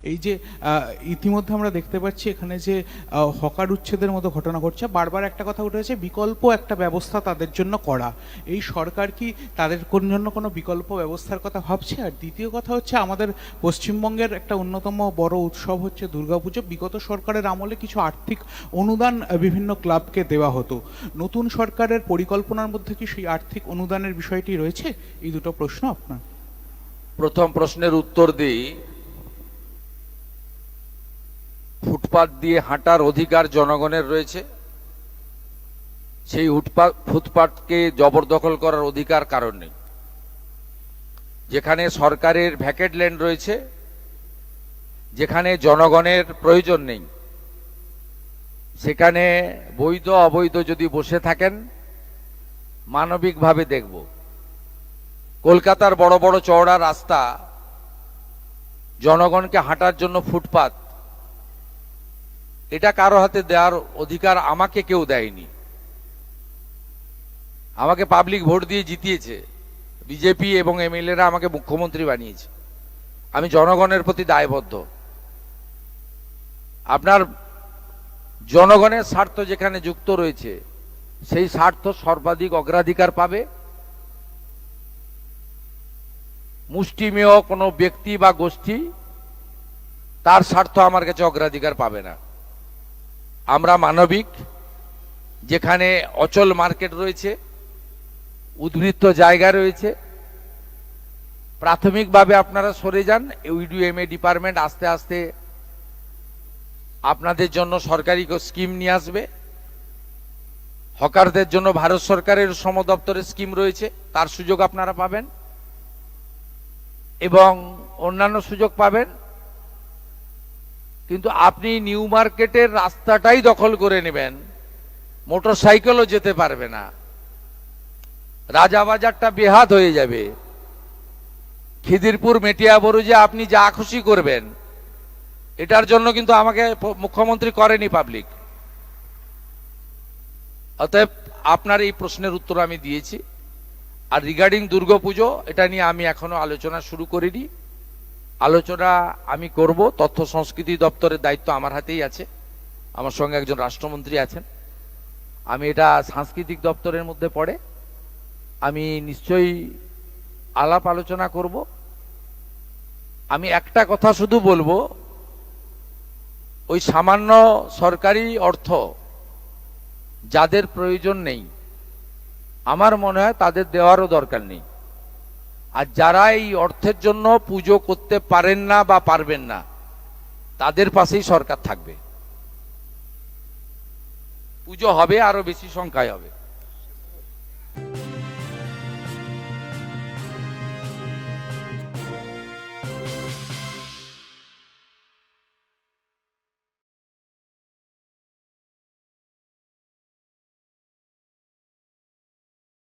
এই যে ইতিমধ্যে আমরা দেখতে পাচ্ছি এখানে যে হকার উচ্ছেদের মতো ঘটনা ঘটছে, বারবার একটা কথা উঠেছে বিকল্প একটা ব্যবস্থা তাদের জন্য করা। এই সরকার কি তাদের জন্য কোনো বিকল্প ব্যবস্থার কথা ভাবছে? আর দ্বিতীয় কথা হচ্ছে, আমাদের পশ্চিমবঙ্গের একটা অন্যতম বড় উৎসব হচ্ছে দুর্গাপুজো। বিগত সরকারের আমলে কিছু আর্থিক অনুদান বিভিন্ন ক্লাবকে দেওয়া হতো। নতুন সরকারের পরিকল্পনার মধ্যে কি সেই আর্থিক অনুদানের বিষয়টি রয়েছে? এই দুটো প্রশ্ন আপনার। প্রথম প্রশ্নের উত্তর দিই, ফুটপাত দিয়ে হাঁটার অধিকার জনগণের রয়েছে। সেই ফুটপাতকে জবরদখল করার অধিকার কারণ নেই। যেখানে সরকারের ভ্যাকেট ল্যান্ড রয়েছে, যেখানে জনগণের প্রয়োজন নেই, সেখানে বৈধ অবৈধ যদি বসে থাকেন, মানবিকভাবে দেখব। কলকাতার বড় বড় চওড়া রাস্তা, জনগণকে হাঁটার জন্য ফুটপাত, এটা কারো হাতে দেওয়ার অধিকার আমাকে কেউ দেয়নি। আমাকে পাবলিক ভোট দিয়ে জিতিয়েছে, বিজেপি এবং এমএলএরা আমাকে মুখ্যমন্ত্রী বানিয়েছে। আমি জনগণের প্রতি দায়বদ্ধ। আপনার জনগণের স্বার্থ যেখানে যুক্ত রয়েছে, সেই স্বার্থ সর্বাধিক অগ্রাধিকার পাবে। মুষ্টিমেয় কোনো ব্যক্তি বা গোষ্ঠী তার স্বার্থ আমার কাছে অগ্রাধিকার পাবে না। আমরা মানবিক। যেখানে অচল মার্কেট রয়েছে, উদ্বৃত্ত জায়গা রয়েছে, প্রাথমিকভাবে আপনারা সরে যান। ইউডিএমএ ডিপার্টমেন্ট আস্তে আস্তে আপনাদের জন্য সরকারি স্কিম নিয়ে আসবে। হকারদের জন্য ভারত সরকারের শ্রম দপ্তরের স্কিম রয়েছে, তার সুযোগ আপনারা পাবেন এবং অন্যান্য সুযোগ পাবেন। কিন্তু আপনি নিউ মার্কেটের রাস্তাটাই দখল করে নেবেন, মোটরসাইকেলও যেতে পারবে না, রাজাবাজারটা বেহাত হয়ে যাবে। খিদিরপুর মেটিয়াবুরুজে আপনি যা খুশি করবেন, এটার জন্য কিন্তু আমাকে মুখ্যমন্ত্রী করেনি পাবলিক। অতএব আপনার এই প্রশ্নের উত্তর আমি দিয়েছি। আর রিগার্ডিং দুর্গাপুজো, এটা নিয়ে আমি এখনো আলোচনা শুরু করিনি। আলোচনা আমি করব। তথ্য সংস্কৃতি দপ্তরের দায়িত্ব আমার হাতেই আছে, আমার সঙ্গে একজন রাষ্ট্রমন্ত্রী আছেন। আমি এটা সাংস্কৃতিক দপ্তরের মধ্যে পড়ে, আমি নিশ্চয়ই আলাপ আলোচনা করব। আমি একটা কথা শুধু বলবো, ওই সামান্য সরকারি অর্থ যাদের প্রয়োজন নেই, আমার মনে হয় তাদের দেওয়ারও দরকার নেই। আর যারা এই অর্থের জন্য পুজো করতে পারেন না বা পারবেন না, তাদের পাশেই সরকার থাকবে। পুজো হবে, আরো বেশি সংখ্যায় হবে।